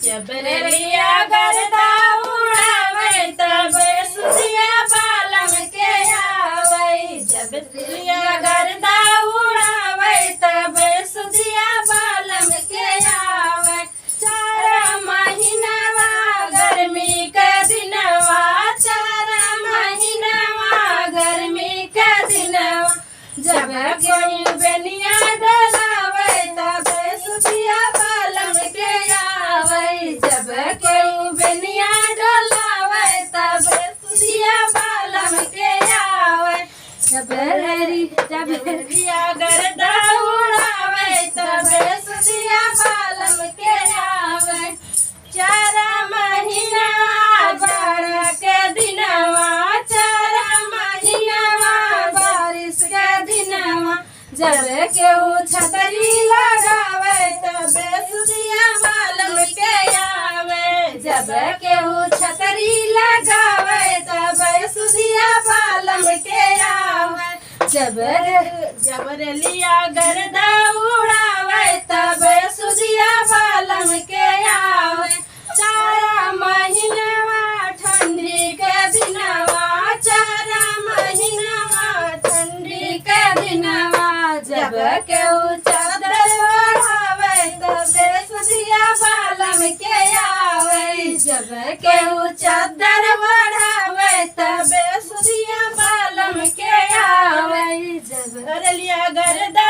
जबरलिया गर्दा उड़ावे तब सुधिया बालम के आवे। जबरलिया गर्दा उड़ावे तब सुधिया बालम के आवे। 4 महीनावा गर्मी के दिनवा, 4 महीनावा गर्मी के दिनवा, जब कोई बेनिया डलावे तब सुधिया बालम के आवे। जब कोई बेनिया डलावे तब सुधिया बालम के आवे। जबरलिया गर्दा उड़ावे तब सुधिया बालम के आवे। 4 महीना बाढ़ के दिनवा, 4 महीनावा बारिश के दिनवा, जब केहू छतरी लगावे तब सुधिया बालम के आवे। जब केहू छतरी लगावे तब सुधिया बालम के आवे। जबरलिया गर्दा उड़ावे तब सुधिया बालम के आवे। 4 महीनावा ठंडी के दिनवा, 4 महीनावा ठंडी के दिनवा, जब केहू चादर ओढ़ावे तब सुधिया बालम के आवे। जब केहू चादर ओढ़ावे तब सुधिया बालम के आवे। जबरलिया गर्दा